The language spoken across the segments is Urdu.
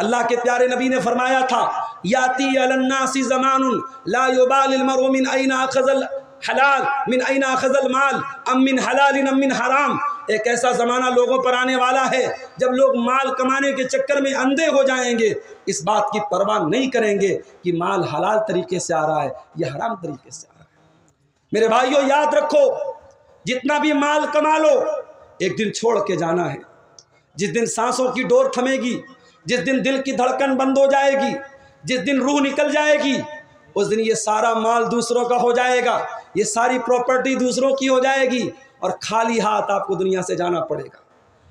اللہ کے پیارے نبی نے فرمایا تھا یاتی علی الناس زمان لا یبال المرء من این اخذ الحلال من این اخذ المال ام من حلال ام من حرام. ایک ایسا زمانہ لوگوں پر آنے والا ہے جب لوگ مال کمانے کے چکر میں اندھے ہو جائیں گے، اس بات کی پرواہ نہیں کریں گے کہ مال حلال طریقے سے آ رہا ہے یا حرام طریقے سے آ رہا ہے. میرے بھائیو یاد رکھو، جتنا بھی مال کما لو ایک دن چھوڑ کے جانا ہے. جس دن سانسوں کی ڈور تھمے گی، جس دن دل کی دھڑکن بند ہو جائے گی، جس دن روح نکل جائے گی، اس دن یہ سارا مال دوسروں کا ہو جائے گا، یہ ساری پراپرٹی دوسروں کی ہو جائے گی، اور خالی ہاتھ آپ کو دنیا سے جانا پڑے گا.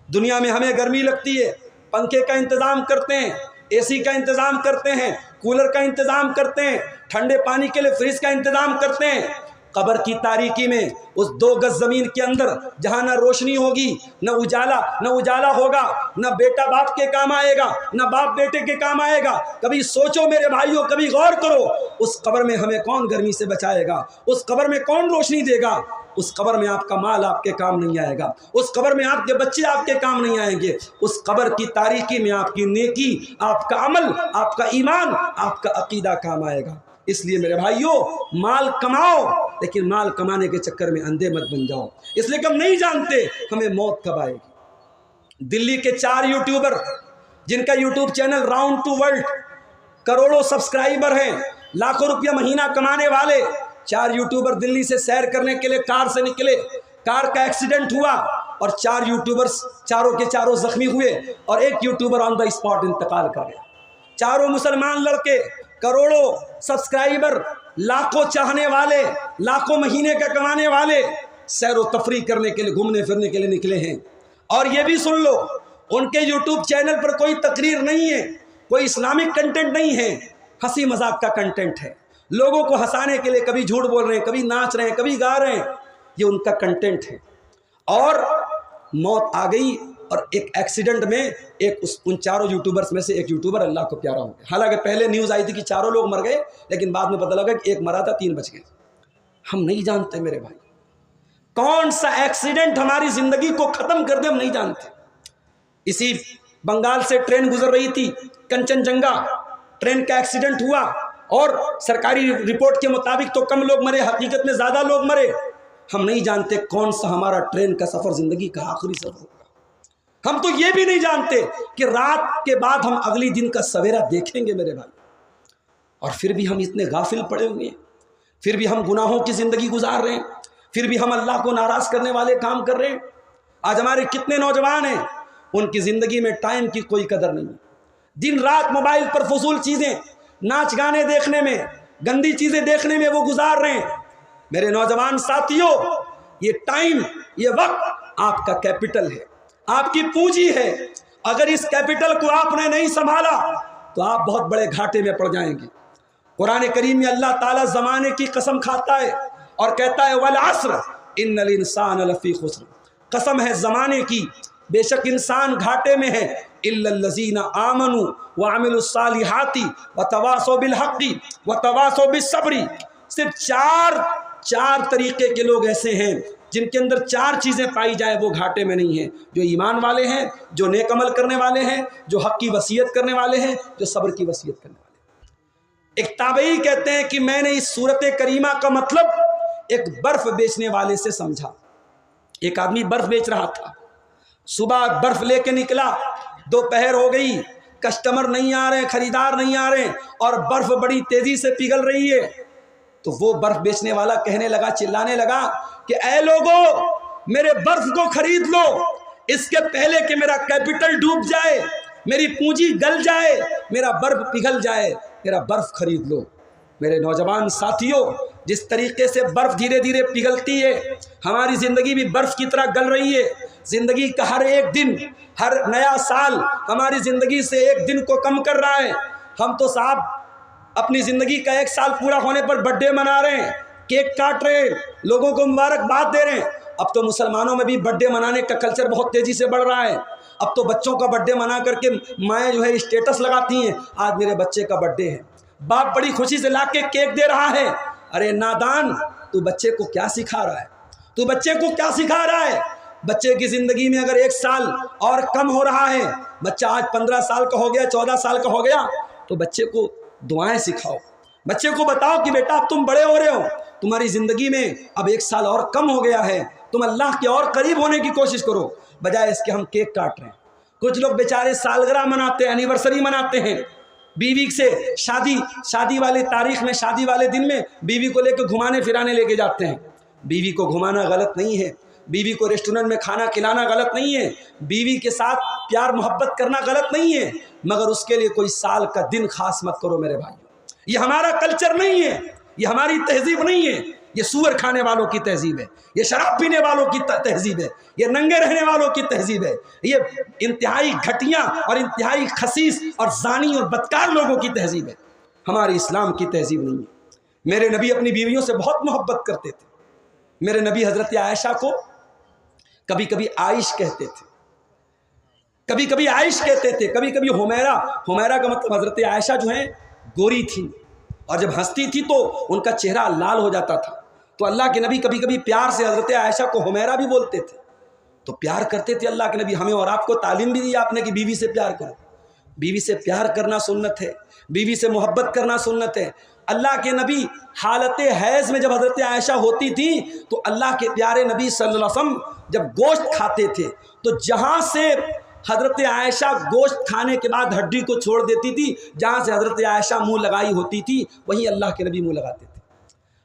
دنیا میں ہمیں گرمی لگتی ہے، پنکھے کا انتظام کرتے ہیں، اے سی کا انتظام کرتے ہیں، کولر کا انتظام کرتے ہیں، ٹھنڈے پانی کے لیے فریج کا انتظام کرتے ہیں. قبر کی تاریکی میں اس 2 گز زمین کے اندر جہاں نہ روشنی ہوگی، نہ اجالا ہوگا، نہ بیٹا باپ کے کام آئے گا، نہ باپ بیٹے کے کام آئے گا. کبھی سوچو میرے بھائیوں، کبھی غور کرو، اس قبر میں ہمیں کون گرمی سے بچائے گا؟ اس قبر میں کون روشنی دے گا؟ اس قبر میں آپ کا مال آپ کے کام نہیں آئے گا، اس قبر میں آپ کے بچے آپ کے کام نہیں آئیں گے. اس قبر کی تاریکی میں آپ کی نیکی، آپ کا عمل، آپ کا ایمان، آپ کا عقیدہ کام آئے گا. اس لیے میرے بھائیوں، مال کماؤ لیکن مال کمانے کے چکر میں اندھے مت بن جاؤ، اس لیے کہ ہم نہیں جانتے ہمیں موت کب آئے گی. دلی کے 4 یوٹیوبر جن کا YouTube channel round to world, کروڑوں سبسکرائبر ہیں، لاکھوں روپیہ مہینہ کمانے والے 4 یوٹیوبر دلی سے سیر کرنے کے لیے کار سے نکلے، کار کا ایکسیڈنٹ ہوا اور 4 یوٹیوبرز چاروں کے چاروں زخمی ہوئے اور ایک یوٹیوبر آن دا اسپاٹ انتقال کر گیا. چاروں مسلمان لڑکے، کروڑوں سبسکرائبر، لاکھوں چاہنے والے، لاکھوں مہینے کا کمانے والے، سیر و تفریح کرنے کے لیے، گھومنے پھرنے کے لیے نکلے ہیں. اور یہ بھی سن لو، ان کے یوٹیوب چینل پر کوئی تقریر نہیں ہے، کوئی اسلامک کنٹینٹ نہیں ہے، ہنسی مذاق کا کنٹینٹ ہے. لوگوں کو ہنسانے کے لیے کبھی جھوٹ بول رہے ہیں، کبھی ناچ رہے ہیں، کبھی گا رہے ہیں، یہ ان کا کنٹینٹ ہے. اور موت آ گئی اور ایک ایکسیڈنٹ میں ان 4 یوٹیوبرز میں سے ایک یوٹیوبر اللہ کو پیارا ہو گیا. حالانکہ پہلے نیوز آئی تھی کہ 4 لوگ مر گئے، لیکن بعد میں پتہ لگا کہ ایک مرا تھا، 3 بچ گئے. ہم نہیں جانتے میرے بھائی کون سا ایکسیڈنٹ ہماری زندگی کو ختم کر دے، ہم نہیں جانتے. اسی بنگال سے ٹرین گزر رہی تھی، کنچن جنگا، ٹرین کا ایکسیڈنٹ ہوا اور سرکاری رپورٹ کے مطابق تو کم لوگ مرے، حقیقت میں زیادہ لوگ مرے. ہم نہیں جانتے کون سا ہمارا ٹرین کا سفر زندگی کا آخری سفر ہوگا. ہم تو یہ بھی نہیں جانتے کہ رات کے بعد ہم اگلی دن کا سویرا دیکھیں گے میرے بھائی. اور پھر بھی ہم اتنے غافل پڑے ہوئے ہیں، پھر بھی ہم گناہوں کی زندگی گزار رہے ہیں، پھر بھی ہم اللہ کو ناراض کرنے والے کام کر رہے ہیں. آج ہمارے کتنے نوجوان ہیں، ان کی زندگی میں ٹائم کی کوئی قدر نہیں. دن رات موبائل پر فضول چیزیں، ناچ گانے دیکھنے میں، گندی چیزیں دیکھنے میں وہ گزار رہے ہیں. میرے نوجوان ساتھیوں، یہ ٹائم، یہ وقت آپ کا کیپٹل ہے، آپ کی پونجی ہے. اگر اس کیپٹل کو آپ نے نہیں سنبھالا تو آپ بہت بڑے گھاٹے میں پڑ جائیں گے. قرآن کریم میں اللہ تعالیٰ زمانے کی قسم کھاتا ہے اور کہتا ہے والعصر ان الانسان لفی خسر. قسم ہے زمانے کی، بے شک انسان گھاٹے میں ہے. الا الذین آمنوا وعملوا الصالحات وتواصوا بالحق وتواصوا بالصبر. صرف چار طریقے کے لوگ ایسے ہیں جن کے اندر 4 چیزیں پائی جائیں، وہ گھاٹے میں نہیں ہیں. جو ایمان والے ہیں، جو نیک عمل کرنے والے ہیں، جو حق کی وصیت کرنے والے ہیں، جو صبر کی وصیت کرنے والے ہیں. ایک تابعی کہتے ہیں کہ میں نے اس سورت کریمہ کا مطلب ایک برف بیچنے والے سے سمجھا. ایک آدمی برف بیچ رہا تھا، صبح برف لے کے نکلا، دوپہر ہو گئی، کسٹمر نہیں آ رہے، خریدار نہیں آ رہے اور برف بڑی تیزی سے پگھل رہی ہے. تو وہ برف بیچنے والا کہنے لگا، چلانے لگا کہ اے لوگو، میرے برف کو خرید لو، اس کے پہلے کہ میرا کیپٹل ڈوب جائے، میری پونجی گل جائے، میرا برف پگھل جائے، میرا برف خرید لو. میرے نوجوان ساتھیوں، جس طریقے سے برف دھیرے دھیرے پگھلتی ہے، ہماری زندگی بھی برف کی طرح گل رہی ہے. زندگی کا ہر ایک دن، ہر نیا سال ہماری زندگی سے ایک دن کو کم کر رہا ہے. ہم تو صاحب اپنی زندگی کا 1 سال پورا ہونے پر برتھ ڈے منا رہے ہیں، کیک کاٹ رہے ہیں، لوگوں کو مبارکباد دے رہے ہیں. اب تو مسلمانوں میں بھی برتھ ڈے منانے کا کلچر بہت تیزی سے بڑھ رہا ہے. اب تو بچوں کا برتھ ڈے منا کر کے مائیں جو ہے اسٹیٹس لگاتی ہیں، آج میرے بچے کا برتھ ڈے ہے. باپ بڑی خوشی سے لا کے کیک دے رہا ہے. ارے نادان، تو بچے کو کیا سکھا رہا ہے؟ تو بچے کو کیا سکھا رہا ہے؟ بچے کی زندگی میں اگر 1 سال اور کم ہو رہا ہے، بچہ آج 15 سال کا ہو گیا، 14 سال کا ہو گیا، تو بچے کو دعائیں سکھاؤ، بچے کو بتاؤ کہ بیٹا اب تم بڑے ہو رہے ہو، تمہاری زندگی میں اب 1 سال اور کم ہو گیا ہے، تم اللہ کے اور قریب ہونے کی کوشش کرو، بجائے اس کے ہم کیک کاٹ رہے ہیں۔ کچھ لوگ بیچارے سالگرہ مناتے ہیں، اینیورسری مناتے ہیں، بیوی سے شادی والے تاریخ میں، شادی والے دن میں بیوی کو لے کے گھمانے پھرانے لے کے جاتے ہیں۔ بیوی کو گھمانا غلط نہیں ہے، بیوی کو ریسٹورنٹ میں کھانا کھلانا غلط نہیں ہے، بیوی کے ساتھ پیار محبت کرنا غلط نہیں ہے، مگر اس کے لیے کوئی سال کا دن خاص مت کرو میرے بھائیو۔ یہ ہمارا کلچر نہیں ہے، یہ ہماری تہذیب نہیں ہے، یہ سور کھانے والوں کی تہذیب ہے، یہ شراب پینے والوں کی تہذیب ہے، یہ ننگے رہنے والوں کی تہذیب ہے، یہ انتہائی گھٹیا اور انتہائی خسیس اور زانی اور بدکار لوگوں کی تہذیب ہے، ہماری اسلام کی تہذیب نہیں ہے۔ میرے نبی اپنی بیویوں سے بہت محبت کرتے تھے۔ میرے نبی حضرت عائشہ کو کبھی کبھی عائش کہتے تھے، کبھی کبھی عائش کہتے تھے، کبھی کبھی حمیرہ کا مطلب حضرت عائشہ جو ہیں گوری تھی، اور جب ہنستی تھی تو ان کا چہرہ لال ہو جاتا تھا، تو اللہ کے نبی کبھی کبھی پیار سے حضرت عائشہ کو حمیرہ بھی بولتے تھے، تو پیار کرتے تھے اللہ کے نبی۔ ہمیں اور آپ کو تعلیم بھی دی آپ نے کہ بیوی سے پیار کرو، بیوی سے پیار کرنا سنت ہے، بیوی سے محبت کرنا سنت ہے۔ اللہ کے نبی حالت حیض میں جب حضرت عائشہ ہوتی تھی تو اللہ کے پیارے نبی صلی اللہ علیہ وسلم جب گوشت کھاتے تھے تو جہاں سے حضرت عائشہ گوشت کھانے کے بعد ہڈی کو چھوڑ دیتی تھی، جہاں سے حضرت عائشہ منہ لگائی ہوتی تھی وہیں اللہ کے نبی منہ لگاتے تھے۔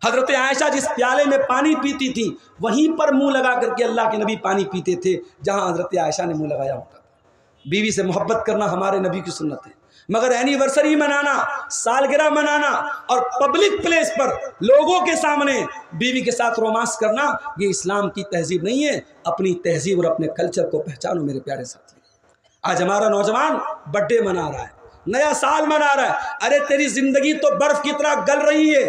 حضرت عائشہ جس پیالے میں پانی پیتی تھی وہیں پر منہ لگا کر کے اللہ کے نبی پانی پیتے تھے جہاں حضرت عائشہ نے منہ لگایا ہوتا تھا۔ بیوی سے محبت کرنا ہمارے نبی کی سنت ہے، مگر اینیورسری منانا، سالگرہ منانا اور پبلک پلیس پر لوگوں کے سامنے بیوی کے ساتھ رومانس کرنا، یہ اسلام کی تہذیب نہیں ہے۔ اپنی تہذیب اور اپنے کلچر کو پہچانو میرے پیارے ساتھی۔ آج ہمارا نوجوان برتھ ڈے منا رہا ہے، نیا سال منا رہا ہے، ارے تیری زندگی تو برف کی طرح گل رہی ہے،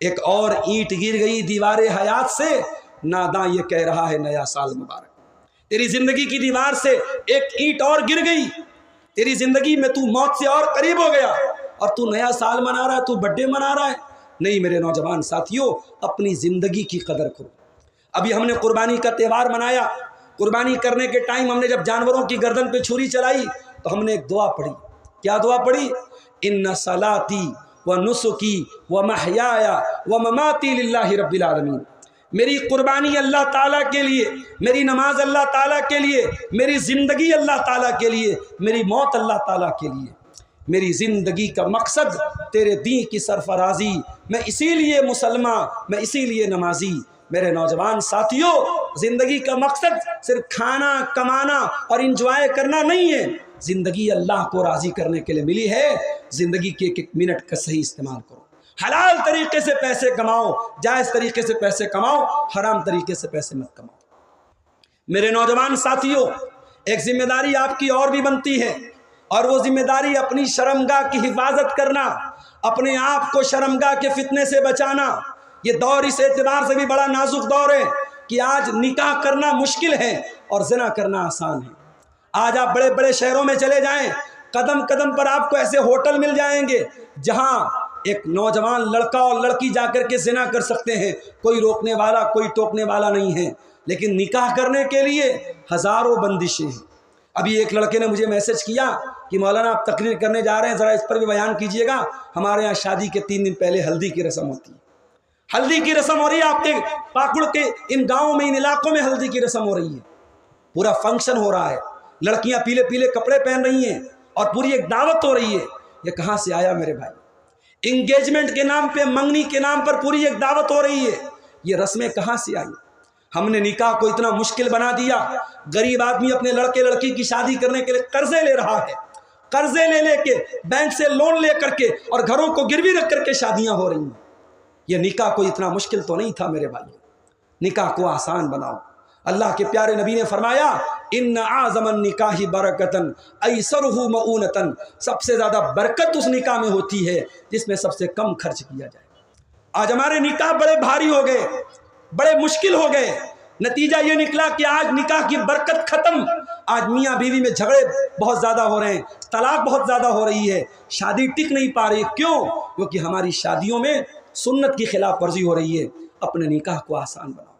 ایک اور اینٹ گر گئی دیوار حیات سے، ناداں یہ کہہ رہا ہے نیا سال مبارک۔ تیری زندگی کی دیوار سے ایک اینٹ اور گر گئی، تیری زندگی میں تو موت سے اور قریب ہو گیا، اور تو نیا سال منا رہا ہے، تو برتھ ڈے منا رہا ہے۔ نہیں میرے نوجوان ساتھیوں، اپنی زندگی کی قدر کرو۔ ابھی ہم نے قربانی کا تہوار منایا، قربانی کرنے کے ٹائم ہم نے جب جانوروں کی گردن پہ چھری چلائی تو ہم نے ایک دعا پڑھی۔ کیا دعا پڑھی؟ ان صلاتی و نسکی و محیای و مماتی للہ رب العالمین۔ میری قربانی اللہ تعالیٰ کے لیے، میری نماز اللہ تعالیٰ کے لیے، میری زندگی اللہ تعالیٰ کے لیے، میری موت اللہ تعالیٰ کے لیے۔ میری زندگی کا مقصد تیرے دین کی سرفرازی، میں اسی لیے مسلمان، میں اسی لیے نمازی۔ میرے نوجوان ساتھیوں، زندگی کا مقصد صرف کھانا کمانا اور انجوائے کرنا نہیں ہے، زندگی اللہ کو راضی کرنے کے لیے ملی ہے۔ زندگی کے ایک ایک منٹ کا صحیح استعمال کرو، حلال طریقے سے پیسے کماؤ، جائز طریقے سے پیسے کماؤ، حرام طریقے سے پیسے مت کماؤ۔ میرے نوجوان ساتھیوں، ایک ذمہ داری آپ کی اور بھی بنتی ہے، اور وہ ذمہ داری اپنی شرمگاہ کی حفاظت کرنا، اپنے آپ کو شرمگاہ کے فتنے سے بچانا۔ یہ دور اس اعتبار سے بھی بڑا نازک دور ہے کہ آج نکاح کرنا مشکل ہے اور زنا کرنا آسان ہے۔ آج آپ بڑے بڑے شہروں میں چلے جائیں، قدم قدم پر آپ کو ایسے ہوٹل مل جائیں گے جہاں ایک نوجوان لڑکا اور لڑکی جا کر کے زنا کر سکتے ہیں، کوئی روکنے والا کوئی ٹوکنے والا نہیں ہے۔ لیکن نکاح کرنے کے لیے ہزاروں بندشیں ہیں۔ ابھی ایک لڑکے نے مجھے میسج کیا کہ مولانا آپ تقریر کرنے جا رہے ہیں، ذرا اس پر بھی بیان کیجئے گا۔ ہمارے یہاں شادی کے 3 دن پہلے ہلدی کی رسم ہوتی ہے، ہلدی کی رسم ہو رہی ہے۔ آپ کے پاکڑ کے ان گاؤں میں، ان علاقوں میں ہلدی کی رسم ہو رہی ہے، پورا فنکشن ہو رہا ہے، لڑکیاں پیلے پیلے کپڑے پہن رہی ہیں اور پوری ایک دعوت ہو رہی ہے۔ یہ کہاں سے آیا میرے بھائی؟ انگیجمنٹ کے نام پہ، منگنی کے نام پر پوری ایک دعوت ہو رہی ہے۔ یہ رسمیں کہاں سے آئی؟ ہم نے نکاح کو اتنا مشکل بنا دیا، غریب آدمی اپنے لڑکے لڑکی کی شادی کرنے کے لیے قرضے لے رہا ہے، قرضے لے کے، بینک سے لون لے کر کے، اور گھروں کو گروی رکھ کر کے شادیاں ہو رہی ہیں۔ یہ نکاح کو اتنا مشکل تو نہیں تھا میرے بھائی، نکاح کو آسان بناؤ۔ اللہ کے پیارے نبی نے فرمایا ان اعظم النکاح برکتن ایسرہ مؤونتن، سب سے زیادہ برکت اس نکاح میں ہوتی ہے جس میں سب سے کم خرچ کیا جائے۔ آج ہمارے نکاح بڑے بھاری ہو گئے، بڑے مشکل ہو گئے، نتیجہ یہ نکلا کہ آج نکاح کی برکت ختم۔ آج میاں بیوی میں جھگڑے بہت زیادہ ہو رہے ہیں، طلاق بہت زیادہ ہو رہی ہے، شادی ٹک نہیں پا رہی۔ کیوں؟ کیونکہ ہماری شادیوں میں سنت کی خلاف ورزی ہو رہی ہے۔ اپنے نکاح کو آسان بناؤ،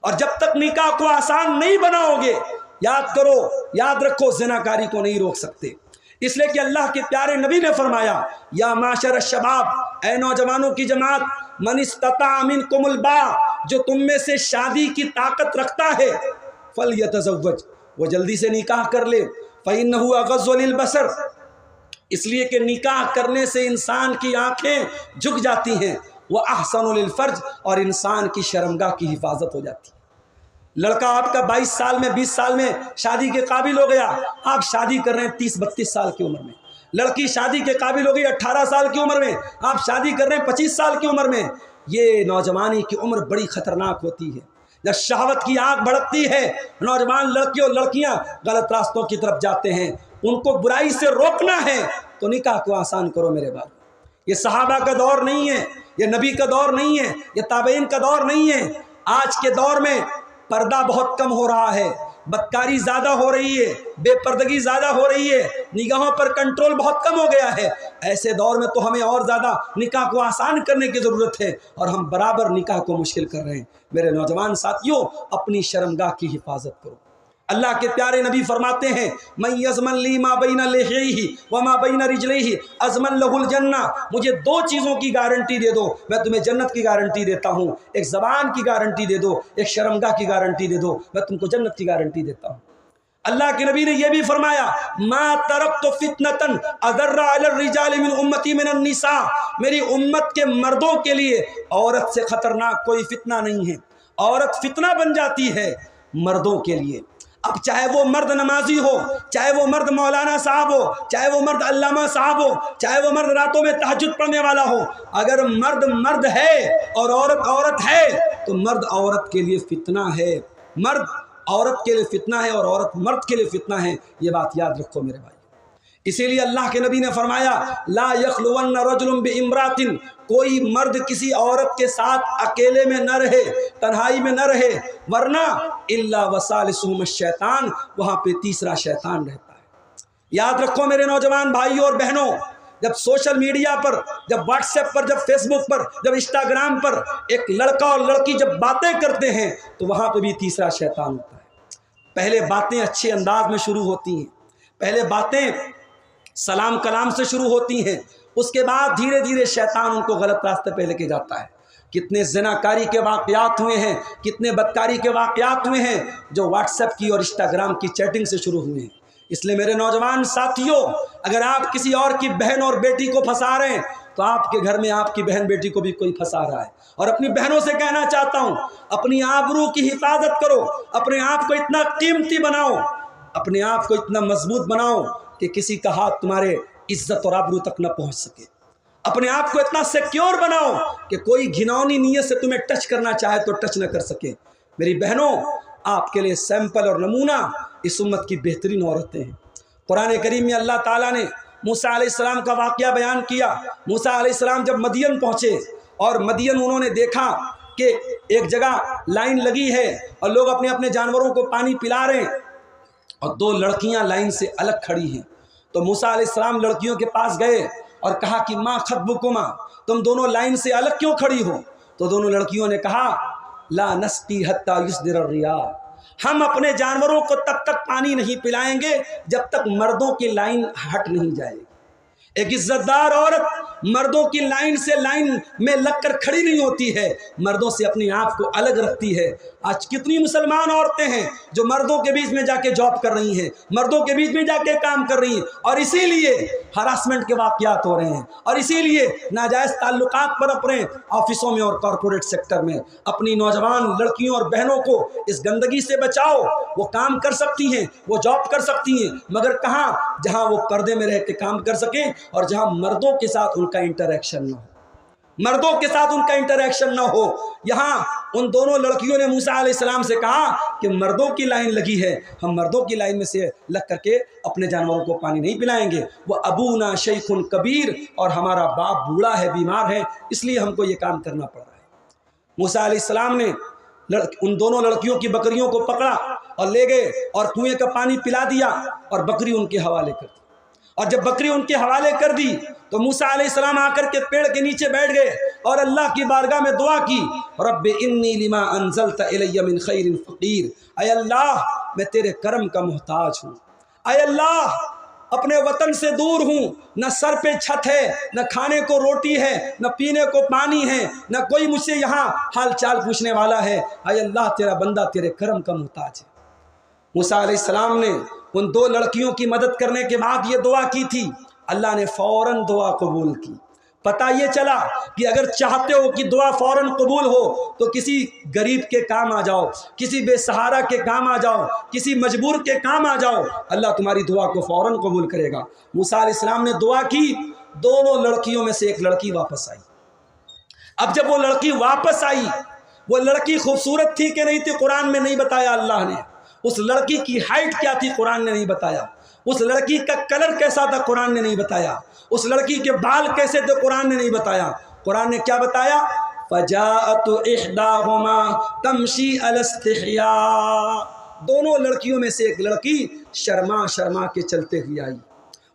اور جب تک نکاح کو آسان نہیں بناؤ گے، یاد کرو، یاد رکھو، زناکاری کو نہیں روک سکتے، اس لیے کہ اللہ کے پیارے نبی نے فرمایا یا معاشر الشباب، اے نوجوانوں کی جماعت، من استطاع منکم الباء، جو تم میں سے شادی کی طاقت رکھتا ہے، فلیتزوج، وہ جلدی سے نکاح کر لے، فإنہ اغض للبصر، اس لیے کہ نکاح کرنے سے انسان کی آنکھیں جھک جاتی ہیں، وہ احسن للفرج، اور انسان کی شرمگاہ کی حفاظت ہو جاتی ہے۔ لڑکا آپ کا 22 سال میں 20 سال میں شادی کے قابل ہو گیا، آپ شادی کر رہے ہیں 30-32 سال کی عمر میں، لڑکی شادی کے قابل ہو گئی 18 سال کی عمر میں، آپ شادی کر رہے ہیں 25 سال کی عمر میں۔ یہ نوجوانی کی عمر بڑی خطرناک ہوتی ہے، جب شہوت کی آگ بھڑکتی ہے، نوجوان لڑکے اور لڑکیاں غلط راستوں کی طرف جاتے ہیں، ان کو برائی سے روکنا ہے تو نکاح کو آسان کرو میرے بھائی۔ یہ صحابہ کا دور نہیں ہے، یہ نبی کا دور نہیں ہے، یہ تابعین کا دور نہیں ہے۔ آج کے دور میں پردہ بہت کم ہو رہا ہے، بدکاری زیادہ ہو رہی ہے، بے پردگی زیادہ ہو رہی ہے، نگاہوں پر کنٹرول بہت کم ہو گیا ہے۔ ایسے دور میں تو ہمیں اور زیادہ نکاح کو آسان کرنے کی ضرورت ہے، اور ہم برابر نکاح کو مشکل کر رہے ہیں۔ میرے نوجوان ساتھیوں، اپنی شرمگاہ کی حفاظت کرو۔ اللہ کے پیارے نبی فرماتے ہیں من یضمن لی ما بین لحیہ وما بین رجلیہ اضمن لہ الجنہ، مجھے 2 چیزوں کی گارنٹی دے دو، میں تمہیں جنت کی گارنٹی دیتا ہوں۔ ایک زبان کی گارنٹی دے دو، ایک شرمگاہ کی گارنٹی دے دو، میں تم کو جنت کی گارنٹی دیتا ہوں۔ اللہ کے نبی نے یہ بھی فرمایا ما ترکت فتنۃ اضر علی الرجال من امتی من النساء، میری امت کے مردوں کے لیے عورت سے خطرناک کوئی فتنہ نہیں ہے۔ عورت فتنہ بن جاتی ہے مردوں کے لیے، اب چاہے وہ مرد نمازی ہو، چاہے وہ مرد مولانا صاحب ہو، چاہے وہ مرد علامہ صاحب ہو، چاہے وہ مرد راتوں میں تہجد پڑھنے والا ہو، اگر مرد مرد ہے اور عورت عورت ہے تو مرد عورت کے لیے فتنہ ہے، مرد عورت کے لیے فتنہ ہے اور عورت مرد کے لیے فتنہ ہے۔ یہ بات یاد رکھو میرے بھائی۔ اسی لیے اللہ کے نبی نے فرمایا لا یخلون رجل بامرأۃ، کوئی مرد کسی عورت کے ساتھ اکیلے میں نہ رہے، تنہائی میں نہ رہے، ورنہ الا وثالثہم الشیطان، وہاں پہ تیسرا شیطان رہتا ہے۔ یاد رکھو میرے نوجوان بھائیوں اور بہنوں، جب سوشل میڈیا پر، جب واٹس ایپ پر، جب فیس بک پر، جب انسٹاگرام پر ایک لڑکا اور لڑکی جب باتیں کرتے ہیں تو وہاں پہ بھی تیسرا شیطان ہوتا ہے۔ پہلے باتیں اچھے انداز میں شروع ہوتی ہیں، پہلے باتیں سلام کلام سے شروع ہوتی ہیں، اس کے بعد دھیرے دھیرے شیطان ان کو غلط راستے پہ لے کے جاتا ہے۔ کتنے زناکاری کے واقعات ہوئے ہیں، کتنے بدکاری کے واقعات ہوئے ہیں جو واٹس ایپ کی اور انسٹاگرام کی چیٹنگ سے شروع ہوئے ہیں۔ اس لیے میرے نوجوان ساتھیوں، اگر آپ کسی اور کی بہن اور بیٹی کو پھنسا رہے ہیں تو آپ کے گھر میں آپ کی بہن بیٹی کو بھی کوئی پھنسا رہا ہے۔ اور اپنی بہنوں سے کہنا چاہتا ہوں، اپنی آبرو کی حفاظت کرو، اپنے آپ کو اتنا قیمتی بناؤ، اپنے آپ کو اتنا مضبوط بناؤ کہ کسی کا ہاتھ تمہارے عزت اور آبرو تک نہ پہنچ سکے۔ اپنے آپ کو اتنا سیکیور بناؤ کہ کوئی گھناؤنی نیت سے تمہیں ٹچ کرنا چاہے تو ٹچ نہ کر سکے۔ میری بہنوں، آپ کے لیے سیمپل اور نمونہ اس امت کی بہترین عورتیں ہیں۔ قرآن کریم میں اللہ تعالیٰ نے موسیٰ علیہ السلام کا واقعہ بیان کیا۔ موسیٰ علیہ السلام جب مدین پہنچے اور مدین انہوں نے دیکھا کہ ایک جگہ لائن لگی ہے اور لوگ اپنے اپنے جانوروں کو پانی پلا رہے ہیں اور 2 لڑکیاں لائن سے الگ کھڑی ہیں، تو موسیٰ علیہ السلام لڑکیوں کے پاس گئے اور کہا کہ ما خطبکما، تم دونوں لائن سے الگ کیوں کھڑی ہو؟ تو دونوں لڑکیوں نے کہا لا نسقی حتی یصدر الرعاء، ہم اپنے جانوروں کو تب تک پانی نہیں پلائیں گے جب تک مردوں کی لائن ہٹ نہیں جائے گی۔ ایک عزت دار عورت مردوں کی لائن سے لائن میں لگ کر کھڑی نہیں ہوتی ہے، مردوں سے اپنے آپ کو الگ رکھتی ہے۔ آج کتنی مسلمان عورتیں ہیں جو مردوں کے بیچ میں جا کے جاب کر رہی ہیں، مردوں کے بیچ میں جا کے کام کر رہی ہیں، اور اسی لیے ہراسمنٹ کے واقعات ہو رہے ہیں، اور اسی لیے ناجائز تعلقات پر اپنے آفسوں میں اور کارپوریٹ سیکٹر میں۔ اپنی نوجوان لڑکیوں اور بہنوں کو اس گندگی سے بچاؤ۔ وہ کام کر سکتی ہیں، وہ جاب کر سکتی ہیں، مگر کہاں؟ جہاں وہ پردے میں رہ کے کام کر سکیں اور جہاں مردوں کے ساتھ ان کا انٹریکشن نہ ہو، مردوں کے ساتھ ان کا انٹریکشن نہ ہو۔ یہاں ان دونوں لڑکیوں نے موسیٰ علیہ السلام سے کہا کہ مردوں کی لائن لگی ہے، ہم مردوں کی لائن میں سے لگ کر کے اپنے جانوروں کو پانی نہیں پلائیں گے۔ وہ ابونا شیخ کبیر، اور ہمارا باپ بوڑھا ہے، بیمار ہے، اس لیے ہم کو یہ کام کرنا پڑ رہا ہے۔ موسیٰ علیہ السلام نے ان دونوں لڑکیوں کی بکریوں کو پکڑا اور لے گئے اور کنویں کا پانی پلا دیا اور بکری ان کے حوالے کر دی۔ اور جب بکری ان کے حوالے کر دی تو موسیٰ علیہ السلام آ کر کے پیڑ کے نیچے بیٹھ گئے اور اللہ کی بارگاہ میں دعا کی، رب انی لما انزلت الی من خیر فقیر، اے اللہ میں تیرے کرم کا محتاج ہوں، اے اللہ اپنے وطن سے دور ہوں، نہ سر پہ چھت ہے، نہ کھانے کو روٹی ہے، نہ پینے کو پانی ہے، نہ کوئی مجھ سے یہاں حال چال پوچھنے والا ہے، اے اللہ تیرا بندہ تیرے کرم کا محتاج ہے۔ موسیٰ علیہ السلام نے ان دو لڑکیوں کی مدد کرنے کے بعد یہ دعا کی تھی، اللہ نے فوراً دعا قبول کی۔ پتہ یہ چلا کہ اگر چاہتے ہو کہ دعا فوراً قبول ہو تو کسی غریب کے کام آ جاؤ، کسی بے سہارا کے کام آ جاؤ، کسی مجبور کے کام آ جاؤ، اللہ تمہاری دعا کو فوراً قبول کرے گا۔ موسیٰ علیہ السلام نے دعا کی، دونوں لڑکیوں میں سے ایک لڑکی واپس آئی۔ اب جب وہ لڑکی واپس آئی، وہ لڑکی خوبصورت تھی کہ نہیں تھی قرآن میں نہیں بتایا اللہ نے، اس لڑکی کی ہائٹ کیا تھی قرآن نے نہیں بتایا، اس لڑکی کا کلر کیسا تھا قرآن نے نہیں بتایا، اس لڑکی کے بال کیسے تھے قرآن نے نہیں بتایا۔ قرآن نے کیا بتایا؟ فجاءت احداہما تمشی علی استحیاء، دونوں لڑکیوں میں سے ایک لڑکی شرما شرما کے چلتے ہوئے آئی،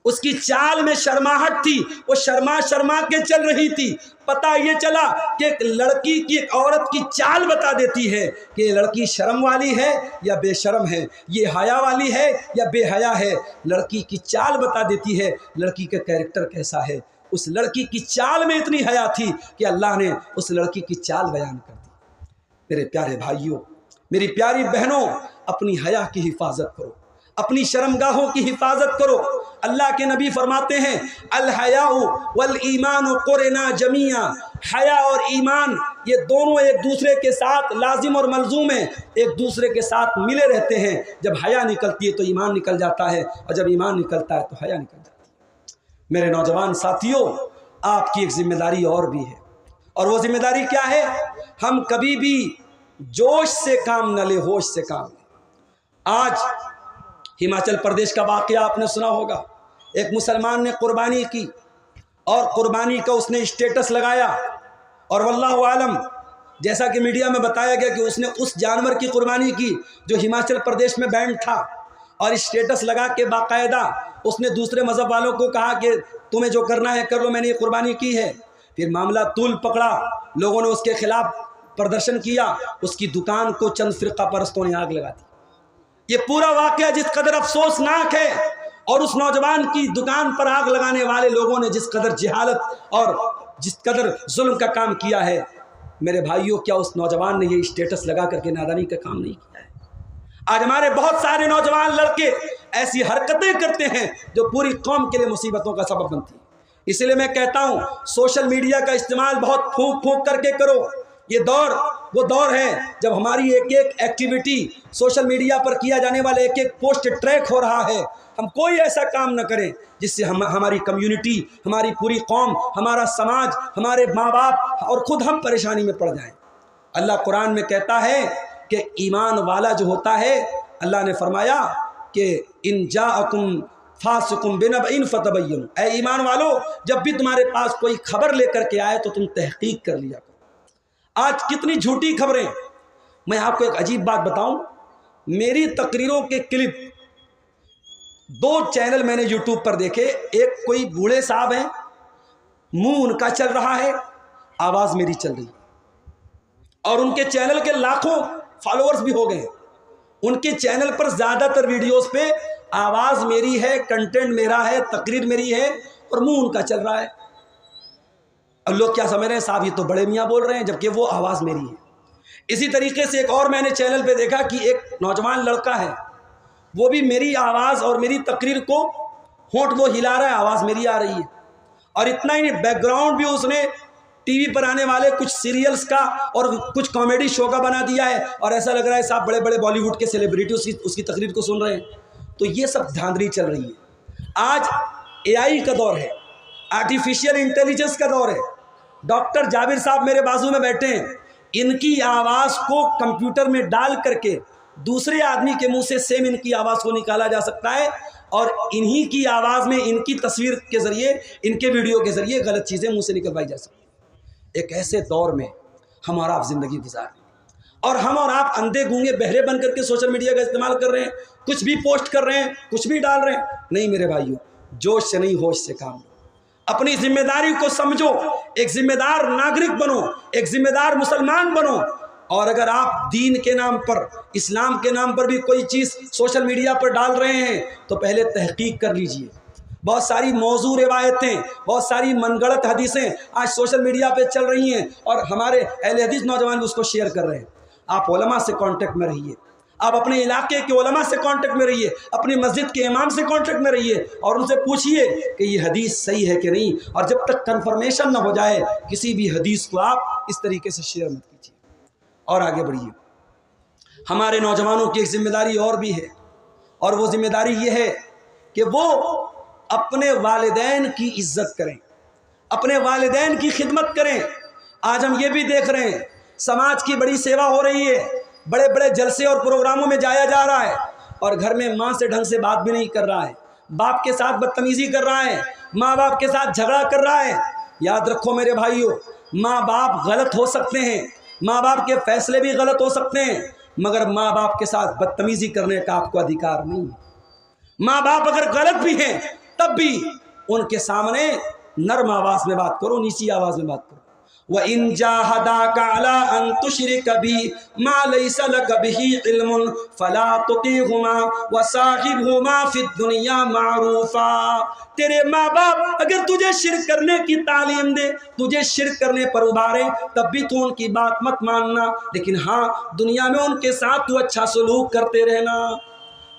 اس کی چال میں شرماہٹ تھی، وہ شرما شرما کے چل رہی تھی۔ پتہ یہ چلا کہ ایک لڑکی کی، ایک عورت کی چال بتا دیتی ہے کہ یہ لڑکی شرم والی ہے یا بے شرم ہے، یہ حیا والی ہے یا بے حیا ہے۔ لڑکی کی چال بتا دیتی ہے لڑکی کا کیریکٹر کیسا ہے۔ اس لڑکی کی چال میں اتنی حیا تھی کہ اللہ نے اس لڑکی کی چال بیان کر دی۔ میرے پیارے بھائیوں، میری پیاری بہنوں، اپنی حیا کی حفاظت کرو، اپنی شرمگاہوں کی حفاظت کرو۔ اللہ کے نبی فرماتے ہیں الحیاء والایمان قرنا جمیعا، حیا اور ایمان یہ دونوں ایک دوسرے کے ساتھ لازم اور ملزوم ہیں، ایک دوسرے کے ساتھ ملے رہتے ہیں۔ جب حیا نکلتی ہے تو ایمان نکل جاتا ہے، اور جب ایمان نکلتا ہے تو حیا نکل جاتی ہے۔ میرے نوجوان ساتھیوں، آپ کی ایک ذمہ داری اور بھی ہے، اور وہ ذمہ داری کیا ہے؟ ہم کبھی بھی جوش سے کام نہ لے، ہوش سے کام لیں۔ آج ہماچل پردیش کا واقعہ آپ نے سنا ہوگا، ایک مسلمان نے قربانی کی اور قربانی کا اس نے اسٹیٹس لگایا، اور واللہ عالم جیسا کہ میڈیا میں بتایا گیا کہ اس نے اس جانور کی قربانی کی جو ہماچل پردیش میں بینڈ تھا، اور اسٹیٹس لگا کے باقاعدہ اس نے دوسرے مذہب والوں کو کہا کہ تمہیں جو کرنا ہے کر لو، میں نے یہ قربانی کی ہے۔ پھر معاملہ طول پکڑا، لوگوں نے اس کے خلاف پردرشن کیا، اس کی دکان کو چند فرقہ پرستوں نے آگ لگا دی۔ یہ پورا واقعہ جس قدر افسوسناک ہے، اور اس نوجوان کی دکان پر آگ لگانے والے لوگوں نے جس قدر جہالت اور جس قدر ظلم کا کام کیا ہے، میرے بھائیوں کیا اس نوجوان نے یہ اسٹیٹس لگا کر کے نادانی کا کام نہیں کیا ہے؟ آج ہمارے بہت سارے نوجوان لڑکے ایسی حرکتیں کرتے ہیں جو پوری قوم کے لیے مصیبتوں کا سبب بنتی ہیں۔ اس لیے میں کہتا ہوں سوشل میڈیا کا استعمال بہت پھونک پھونک کر کے کرو۔ یہ دور وہ دور ہے جب ہماری ایک ایک ایکٹیویٹی سوشل میڈیا پر کیا جانے والا ایک ایک پوسٹ ٹریک ہو رہا ہے۔ ہم کوئی ایسا کام نہ کریں جس سے ہماری کمیونٹی، ہماری پوری قوم، ہمارا سماج، ہمارے ماں باپ اور خود ہم پریشانی میں پڑ جائیں۔ اللہ قرآن میں کہتا ہے کہ ایمان والا جو ہوتا ہے، اللہ نے فرمایا کہ ان جاءکم فاسقٌ بنبأ فتبینوا، اے ایمان والو جب بھی تمہارے پاس کوئی خبر لے کر کے آئے تو تم تحقیق کر لیا کرو۔ آج کتنی جھوٹی خبریں۔ میں آپ کو ایک عجیب بات بتاؤں، میری تقریروں کے کلپ 2 چینل میں نے یوٹیوب پر دیکھے، ایک کوئی بوڑھے صاحب ہیں، منہ ان کا چل رہا ہے، آواز میری چل رہی ہے، اور ان کے چینل کے لاکھوں فالوورز بھی ہو گئے ہیں۔ ان کے چینل پر زیادہ تر ویڈیوز پہ آواز میری ہے، کنٹینٹ میرا ہے، تقریر میری ہے، اور منہ ان کا چل رہا ہے۔ اب لوگ کیا سمجھ رہے ہیں؟ صاحب یہ تو بڑے میاں بول رہے ہیں، جبکہ وہ آواز میری ہے۔ اسی طریقے سے ایک اور میں نے چینل پہ دیکھا کہ ایک نوجوان لڑکا ہے، وہ بھی میری آواز اور میری تقریر کو ہونٹ وہ ہلا رہا ہے، آواز میری آ رہی ہے۔ اور اتنا ہی نہیں، بیک گراؤنڈ بھی اس نے ٹی وی پر آنے والے کچھ سیریلز کا اور کچھ کامیڈی شو کا بنا دیا ہے، اور ایسا لگ رہا ہے صاحب بڑے بڑے بالی ووڈ کے سیلیبریٹی اس کی تقریر کو سن رہے ہیں۔ تو یہ سب دھاندلی چل رہی ہے۔ آج AI کا دور ہے، آرٹیفیشیل انٹیلیجنس کا دور ہے۔ ڈاکٹر جابر صاحب میرے بازو میں بیٹھے ہیں، ان کی آواز کو کمپیوٹر میں ڈال کر کے دوسرے آدمی کے منہ سے سیم ان کی آواز کو نکالا جا سکتا ہے، اور انہی کی آواز میں ان کی تصویر کے ذریعے، ان کے ویڈیو کے ذریعے غلط چیزیں منہ سے نکلوائی جا سکتی ہیں۔ ایک ایسے دور میں ہم اور آپ زندگی گزار رہے ہیں، اور ہم اور آپ اندھے گونگے بہرے بن کر کے سوشل میڈیا کا استعمال کر رہے ہیں، کچھ بھی پوسٹ کر رہے ہیں، کچھ بھی ڈال رہے ہیں۔ نہیں میرے بھائیوں، جوش سے نہیں ہوش سے کام لو، اپنی ذمہ داری کو سمجھو۔ ایک ذمہ دار ناگرک بنو، ایک ذمہ دار مسلمان بنو۔ اور اگر آپ دین کے نام پر، اسلام کے نام پر بھی کوئی چیز سوشل میڈیا پر ڈال رہے ہیں تو پہلے تحقیق کر لیجئے۔ بہت ساری موضوع روایتیں، بہت ساری من گڑت حدیثیں آج سوشل میڈیا پہ چل رہی ہیں اور ہمارے اہل حدیث نوجوان بھی اس کو شیئر کر رہے ہیں۔ آپ علماء سے کانٹیکٹ میں رہیے، آپ اپنے علاقے کے علماء سے کانٹیکٹ میں رہیے، اپنی مسجد کے امام سے کانٹیکٹ میں رہیے اور ان سے پوچھئے کہ یہ حدیث صحیح ہے کہ نہیں، اور جب تک کنفرمیشن نہ ہو جائے کسی بھی حدیث کو آپ اس طریقے سے شیئر مت کیجیے۔ اور آگے بڑھیے۔ ہمارے نوجوانوں کی ایک ذمہ داری اور بھی ہے، اور وہ ذمہ داری یہ ہے کہ وہ اپنے والدین کی عزت کریں، اپنے والدین کی خدمت کریں۔ آج ہم یہ بھی دیکھ رہے ہیں سماج کی بڑی سیوا ہو رہی ہے، بڑے بڑے جلسے اور پروگراموں میں جایا جا رہا ہے، اور گھر میں ماں سے ڈھنگ سے بات بھی نہیں کر رہا ہے، باپ کے ساتھ بدتمیزی کر رہا ہے، ماں باپ کے ساتھ جھگڑا کر رہا ہے۔ یاد رکھو میرے بھائیو، ماں باپ غلط ہو سکتے ہیں، ماں باپ کے فیصلے بھی غلط ہو سکتے ہیں، مگر ماں باپ کے ساتھ بدتمیزی کرنے کا آپ کو ادھیکار نہیں ہے۔ ماں باپ اگر غلط بھی ہیں تب بھی ان کے سامنے نرم آواز میں بات کرو، نیچی آواز میں بات کرو۔ وَإِن جَاهَدَاكَ عَلَىٰ أَن تُشْرِكَ بِي مَا لَيْسَ لَكَ بِهِ عِلْمٌ فَلَا تُطِعْهُمَا وَصَاحِبْهُمَا فِي الدُّنْيَا مَعْرُوفًا۔ تیرے ماں باپ اگر تجھے شرک کرنے کی تعلیم دے، تجھے شرک کرنے پر ابھارے، تب بھی تو ان کی بات مت ماننا، لیکن ہاں دنیا میں ان کے ساتھ تو اچھا سلوک کرتے رہنا۔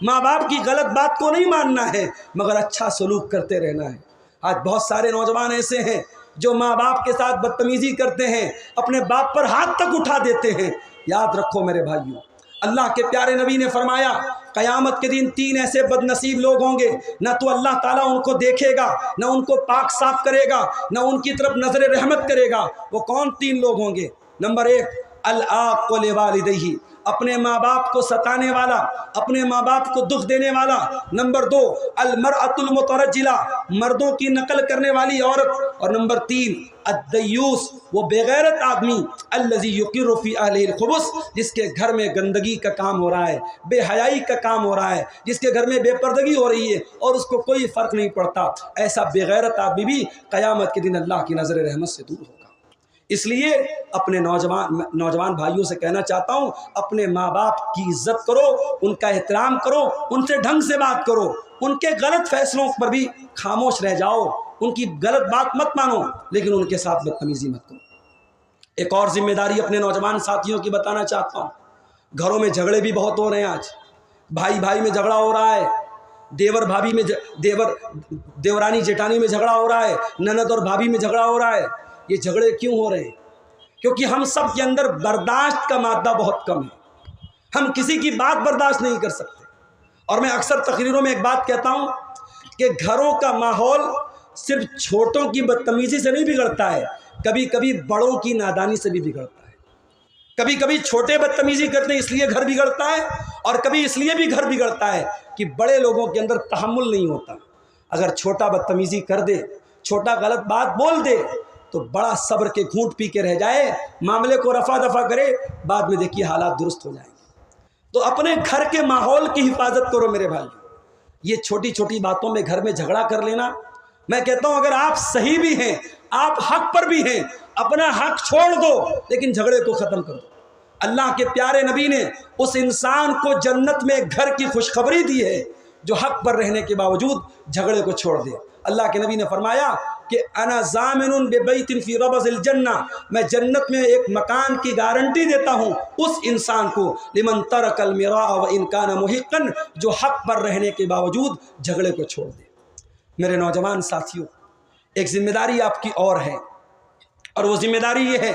ماں باپ کی غلط بات کو نہیں ماننا ہے مگر اچھا سلوک کرتے رہنا ہے۔ آج بہت سارے نوجوان ایسے ہیں جو ماں باپ کے ساتھ بدتمیزی کرتے ہیں، اپنے باپ پر ہاتھ تک اٹھا دیتے ہیں۔ یاد رکھو میرے بھائیوں، اللہ کے پیارے نبی نے فرمایا قیامت کے دن 3 ایسے بد نصیب لوگ ہوں گے، نہ تو اللہ تعالیٰ ان کو دیکھے گا، نہ ان کو پاک صاف کرے گا، نہ ان کی طرف نظر رحمت کرے گا۔ وہ کون 3 لوگ ہوں گے؟ نمبر 1 العاق لوالدیہ، اپنے ماں باپ کو ستانے والا، اپنے ماں باپ کو دکھ دینے والا۔ نمبر 2 المرأۃ المترجلہ، مردوں کی نقل کرنے والی عورت۔ اور نمبر 3 الدیوس، وہ بے غیرت آدمی الذی یقر فی اہلہ الخبث، جس کے گھر میں گندگی کا کام ہو رہا ہے، بے حیائی کا کام ہو رہا ہے، جس کے گھر میں بے پردگی ہو رہی ہے اور اس کو کوئی فرق نہیں پڑتا۔ ایسا بے غیرت آدمی بھی قیامت کے دن اللہ کی نظر رحمت سے دور ہوگا۔ اس لیے اپنے نوجوان بھائیوں سے کہنا چاہتا ہوں، اپنے ماں باپ کی عزت کرو، ان کا احترام کرو، ان سے ڈھنگ سے بات کرو، ان کے غلط فیصلوں پر بھی خاموش رہ جاؤ، ان کی غلط بات مت مانو لیکن ان کے ساتھ بدتمیزی مت کرو۔ ایک اور ذمہ داری اپنے نوجوان ساتھیوں کی بتانا چاہتا ہوں۔ گھروں میں جھگڑے بھی بہت ہو رہے ہیں آج، بھائی بھائی میں جھگڑا ہو رہا ہے، دیور بھابھی میں دیورانی جیٹانی میں جھگڑا ہو رہا ہے، نند اور بھابھی میں جھگڑا ہو رہا ہے۔ یہ جھگڑے کیوں ہو رہے ہیں؟ کیونکہ ہم سب کے اندر برداشت کا مادہ بہت کم ہے، ہم کسی کی بات برداشت نہیں کر سکتے۔ اور میں اکثر تقریروں میں ایک بات کہتا ہوں کہ گھروں کا ماحول صرف چھوٹوں کی بدتمیزی سے نہیں بگڑتا ہے، کبھی کبھی بڑوں کی نادانی سے بھی بگڑتا ہے۔ کبھی کبھی چھوٹے بدتمیزی کرتے ہیں اس لیے گھر بگڑتا ہے، اور کبھی اس لیے بھی گھر بگڑتا ہے کہ بڑے لوگوں کے اندر تحمل نہیں ہوتا۔ اگر چھوٹا بدتمیزی کر دے، چھوٹا غلط بات بول دے تو بڑا صبر کے گھونٹ پی کے رہ جائے، معاملے کو رفع دفع کرے، بعد میں دیکھیے حالات درست ہو جائیں گے۔ تو اپنے گھر کے ماحول کی حفاظت کرو میرے بھائی۔ یہ چھوٹی چھوٹی باتوں میں گھر میں جھگڑا کر لینا، میں کہتا ہوں اگر آپ صحیح بھی ہیں، آپ حق پر بھی ہیں، اپنا حق چھوڑ دو لیکن جھگڑے کو ختم کر دو۔ اللہ کے پیارے نبی نے اس انسان کو جنت میں گھر کی خوشخبری دی ہے جو حق پر رہنے کے باوجود جھگڑے کو چھوڑ دے۔ اللہ کے نبی نے فرمایا کہ انا ضامن ببیت فی ربض الجنہ، میں جنت میں ایک مکان کی گارنٹی دیتا ہوں اس انسان کو، لمن ترک المراء وان کان محقا، جو حق پر رہنے کے باوجود جھگڑے کو چھوڑ دے۔ میرے نوجوان ساتھیوں، ایک ذمہ داری آپ کی اور ہے، اور وہ ذمہ داری یہ ہے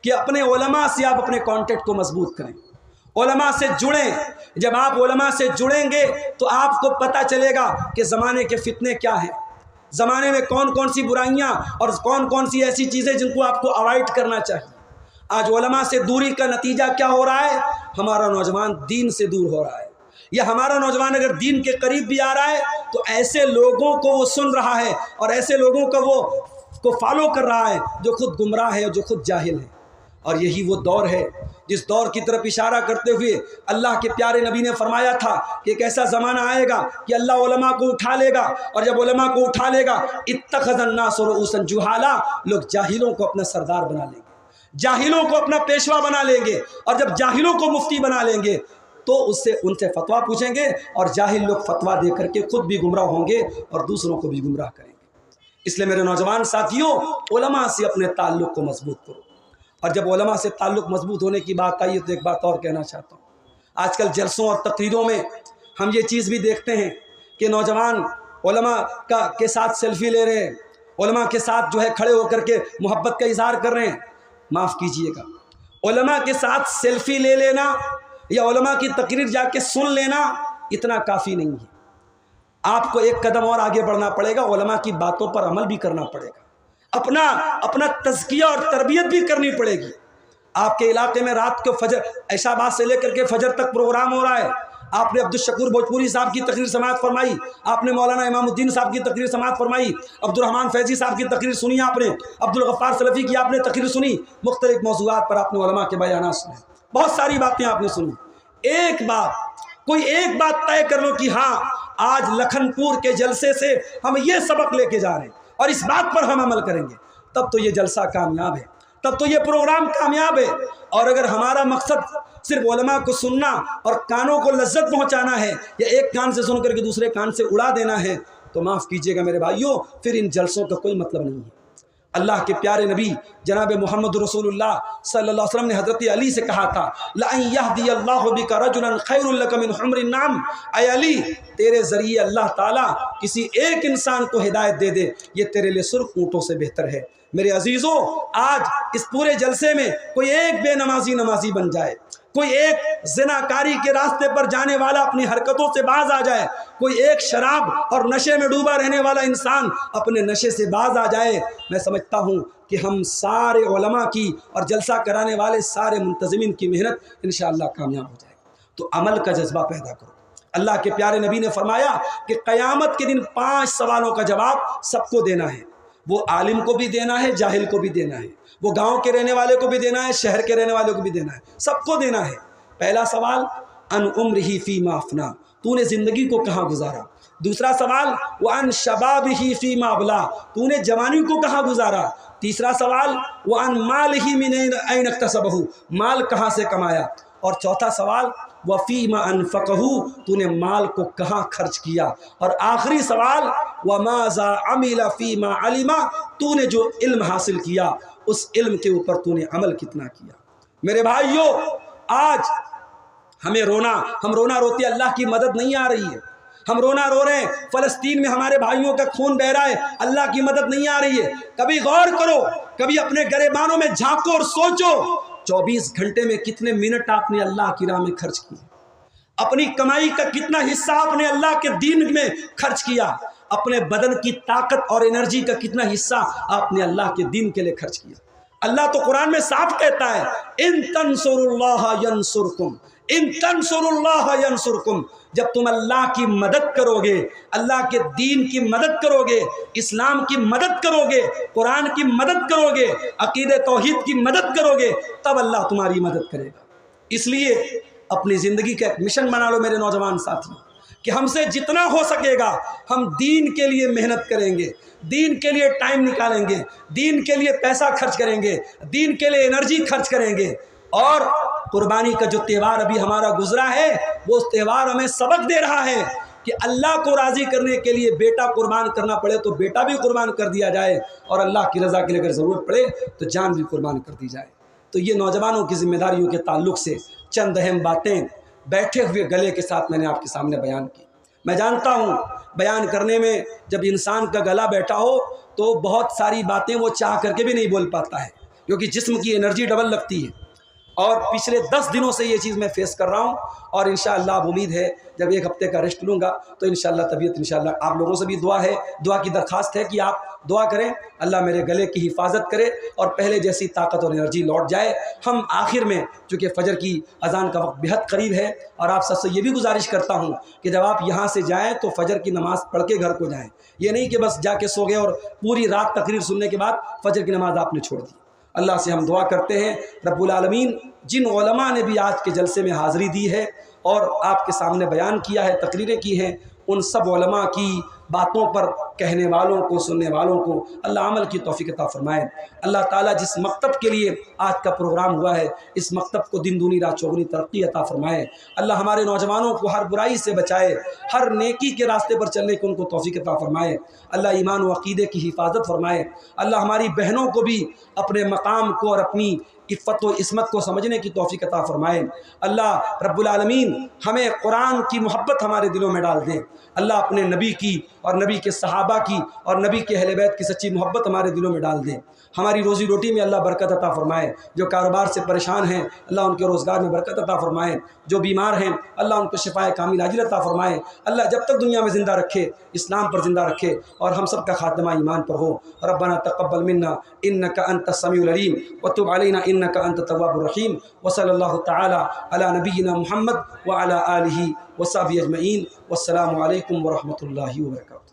کہ اپنے علماء سے آپ اپنے کانٹیکٹ کو مضبوط کریں، علماء سے جڑیں۔ جب آپ علماء سے جڑیں گے تو آپ کو پتہ چلے گا کہ زمانے کے فتنے کیا ہیں، زمانے میں کون کون سی برائیاں اور کون کون سی ایسی چیزیں جن کو آپ کو اوائڈ کرنا چاہیے۔ آج علماء سے دوری کا نتیجہ کیا ہو رہا ہے؟ ہمارا نوجوان دین سے دور ہو رہا ہے، یا ہمارا نوجوان اگر دین کے قریب بھی آ رہا ہے تو ایسے لوگوں کو وہ سن رہا ہے اور ایسے لوگوں کا وہ فالو کر رہا ہے جو خود گمراہ ہے اور جو خود جاہل ہے۔ اور یہی وہ دور ہے جس دور کی طرف اشارہ کرتے ہوئے اللہ کے پیارے نبی نے فرمایا تھا کہ ایک ایسا زمانہ آئے گا کہ اللہ علماء کو اٹھا لے گا، اور جب علماء کو اٹھا لے گا اتخذ الناس رؤوسا جہالا، لوگ جاہلوں کو اپنا سردار بنا لیں گے، جاہلوں کو اپنا پیشوا بنا لیں گے، اور جب جاہلوں کو مفتی بنا لیں گے تو ان سے فتویٰ پوچھیں گے، اور جاہل لوگ فتویٰ دے کر کے خود بھی گمراہ ہوں گے اور دوسروں کو بھی گمراہ کریں گے۔ اس لیے میرے نوجوان ساتھیوں، علماء سے اپنے تعلق کو مضبوط کرو، اور جب علماء سے تعلق مضبوط ہونے کی بات آئی تو ایک بات اور کہنا چاہتا ہوں۔ آج کل جلسوں اور تقریروں میں ہم یہ چیز بھی دیکھتے ہیں کہ نوجوان علماء کے ساتھ سیلفی لے رہے ہیں، علماء کے ساتھ جو ہے کھڑے ہو کر کے محبت کا اظہار کر رہے ہیں۔ معاف کیجئے گا، علماء کے ساتھ سیلفی لے لینا یا علماء کی تقریر جا کے سن لینا اتنا کافی نہیں ہے، آپ کو ایک قدم اور آگے بڑھنا پڑے گا، علماء کی باتوں پر عمل بھی کرنا پڑے گا، اپنا تزکیہ اور تربیت بھی کرنی پڑے گی۔ آپ کے علاقے میں رات کو فجر عشاء بعد سے لے کر کے فجر تک پروگرام ہو رہا ہے، آپ نے عبدالشکور بھوجپوری صاحب کی تقریر سماعت فرمائی، آپ نے مولانا امام الدین صاحب کی تقریر سماعت فرمائی، عبدالرحمن فیضی صاحب کی تقریر سنی، آپ نے عبدالغفار سلفی کی آپ نے تقریر سنی، مختلف موضوعات پر آپ نے علماء کے بیانات سنے، بہت ساری باتیں آپ نے سنی۔ کوئی ایک بات طے کر لو کہ ہاں آج لکھن پور کے جلسے سے ہم یہ سبق لے کے جا رہے ہیں اور اس بات پر ہم عمل کریں گے، تب تو یہ جلسہ کامیاب ہے، تب تو یہ پروگرام کامیاب ہے۔ اور اگر ہمارا مقصد صرف علماء کو سننا اور کانوں کو لذت پہنچانا ہے یا ایک کان سے سن کر کے دوسرے کان سے اڑا دینا ہے تو معاف کیجیے گا میرے بھائیوں، پھر ان جلسوں کا کوئی مطلب نہیں ہے۔ اللہ کے پیارے نبی جناب محمد رسول اللہ صلی اللہ علیہ وسلم نے حضرت علی سے کہا تھا لَأَن يَهْدِيَ اللَّهُ بِكَ رَجُلًا خَيْرٌ لَكَ مِنْ حُمْرِ النَّعَمِ، اے علی تیرے ذریعے اللہ تعالیٰ کسی ایک انسان کو ہدایت دے دے یہ تیرے لیے سرخ اونٹوں سے بہتر ہے۔ میرے عزیزوں، آج اس پورے جلسے میں کوئی ایک بے نمازی بن جائے، کوئی ایک زناکاری کے راستے پر جانے والا اپنی حرکتوں سے باز آ جائے، کوئی ایک شراب اور نشے میں ڈوبا رہنے والا انسان اپنے نشے سے باز آ جائے، میں سمجھتا ہوں کہ ہم سارے علماء کی اور جلسہ کرانے والے سارے منتظمین کی محنت انشاءاللہ کامیاب ہو جائے گی۔ تو عمل کا جذبہ پیدا کرو۔ اللہ کے پیارے نبی نے فرمایا کہ قیامت کے دن 5 سوالوں کا جواب سب کو دینا ہے، وہ عالم کو بھی دینا ہے، جاہل کو بھی دینا ہے، وہ گاؤں کے رہنے والے کو بھی دینا ہے، شہر کے رہنے والے کو بھی دینا ہے، سب کو دینا ہے۔ پہلا سوال ان عمرہ فیما افنا، تو نے زندگی کو کہاں گزارا۔ دوسرا سوال وان شبابہ فیما ابلا، تو نے جوانی کو کہاں گزارا۔ تیسرا سوال وان مالہ من این اکتسبہ، مال کہاں سے کمایا۔ اور چوتھا سوال وفیما انفقہ، تو نے مال کو کہاں خرچ کیا۔ اور آخری سوال وماذا عمل فیما علم، تو نے جو علم حاصل کیا اس علم کے اوپر تو نے عمل کتنا کیا۔ میرے بھائیوں، آج ہم رونا روتے اللہ کی مدد نہیں آ رہی ہے، ہم رونا رو رہے ہیں فلسطین میں ہمارے بھائیوں کا خون بہ رہا ہے، اللہ کی مدد نہیں آ رہی ہے۔ کبھی غور کرو، کبھی اپنے گریبانوں میں جھانکو اور سوچو 24 گھنٹے میں کتنے منٹ آپ نے اللہ کی راہ میں خرچ کیے، اپنی کمائی کا کتنا حصہ آپ نے اللہ کے دین میں خرچ کیا، اپنے بدن کی طاقت اور انرجی کا کتنا حصہ آپ نے اللہ کے دین کے لیے خرچ کیا۔ اللہ تو قرآن میں صاف کہتا ہے ان تنصروا اللہ ینصرکم، ان تنصروا اللہ ینصرکم، جب تم اللہ کی مدد کرو گے، اللہ کے دین کی مدد کرو گے، اسلام کی مدد کرو گے، قرآن کی مدد کرو گے، عقیدہ توحید کی مدد کرو گے، تب اللہ تمہاری مدد کرے گا۔ اس لیے اپنی زندگی کا ایک مشن بنا لو میرے نوجوان ساتھی کہ ہم سے جتنا ہو سکے گا ہم دین کے لیے محنت کریں گے، دین کے لیے ٹائم نکالیں گے، دین کے لیے پیسہ خرچ کریں گے، دین کے لیے انرجی خرچ کریں گے۔ اور قربانی کا جو تہوار ابھی ہمارا گزرا ہے وہ تہوار ہمیں سبق دے رہا ہے کہ اللہ کو راضی کرنے کے لیے بیٹا قربان کرنا پڑے تو بیٹا بھی قربان کر دیا جائے، اور اللہ کی رضا کے لیے اگر ضرورت پڑے تو جان بھی قربان کر دی جائے۔ تو یہ نوجوانوں کی ذمہ داریوں کے تعلق سے چند اہم باتیں بیٹھے ہوئے گلے کے ساتھ میں نے آپ کے سامنے بیان کی۔ میں جانتا ہوں بیان کرنے میں جب انسان کا گلا بیٹھا ہو تو بہت ساری باتیں وہ چاہ کر کے بھی نہیں بول پاتا ہے، کیونکہ جسم کی انرجی ڈبل لگتی ہے، اور پچھلے 10 دنوں سے یہ چیز میں فیس کر رہا ہوں، اور انشاءاللہ اب امید ہے جب 1 ہفتے کا ریسٹ لوں گا تو انشاءاللہ طبیعت انشاءاللہ آپ لوگوں سے بھی دعا کی درخواست ہے کہ آپ دعا کریں اللہ میرے گلے کی حفاظت کرے اور پہلے جیسی طاقت اور انرجی لوٹ جائے۔ ہم آخر میں چونکہ فجر کی اذان کا وقت بہت قریب ہے، اور آپ سب سے یہ بھی گزارش کرتا ہوں کہ جب آپ یہاں سے جائیں تو فجر کی نماز پڑھ کے گھر کو جائیں، یہ نہیں کہ بس جا کے سو گئے اور پوری رات تقریر سننے کے بعد فجر کی نماز آپ نے چھوڑ دی۔ اللہ سے ہم دعا کرتے ہیں رب العالمین جن علماء نے بھی آج کے جلسے میں حاضری دی ہے اور آپ کے سامنے بیان کیا ہے، تقریریں کی ہیں، ان سب علماء کی باتوں پر کہنے والوں کو، سننے والوں کو اللہ عمل کی توفیق عطا فرمائے۔ اللہ تعالیٰ جس مکتب کے لیے آج کا پروگرام ہوا ہے، اس مکتب کو دن دونی رات چوگنی ترقی عطا فرمائے۔ اللہ ہمارے نوجوانوں کو ہر برائی سے بچائے، ہر نیکی کے راستے پر چلنے کو ان کو توفیق عطا فرمائے۔ اللہ ایمان و عقیدے کی حفاظت فرمائے۔ اللہ ہماری بہنوں کو بھی اپنے مقام کو اور اپنی عفت و عصمت کو سمجھنے کی توفیق عطا فرمائے۔ اللہ رب العالمین ہمیں قرآن کی محبت ہمارے دلوں میں ڈال دیں۔ اللہ اپنے نبی کی اور نبی کے صحابہ کی اور نبی کے اہل بیت کی سچی محبت ہمارے دلوں میں ڈال دیں۔ ہماری روزی روٹی میں اللہ برکت عطا فرمائے۔ جو کاروبار سے پریشان ہیں اللہ ان کے روزگار میں برکت عطا فرمائے۔ جو بیمار ہیں اللہ ان کو شفائے کامل عاجل عطا فرمائے۔ اللہ جب تک دنیا میں زندہ رکھے اسلام پر زندہ رکھے اور ہم سب کا خاتمہ ایمان پر ہو۔ ربنا تقبل منا انک انت السمیع العلیم وتب علینا انک انت التواب الرحیم وصلی اللہ تعالی علی نبینا محمد وعلی آلہ وصحبہ اجمعین۔ والسلام علیکم ورحمۃ اللہ وبرکاتہ۔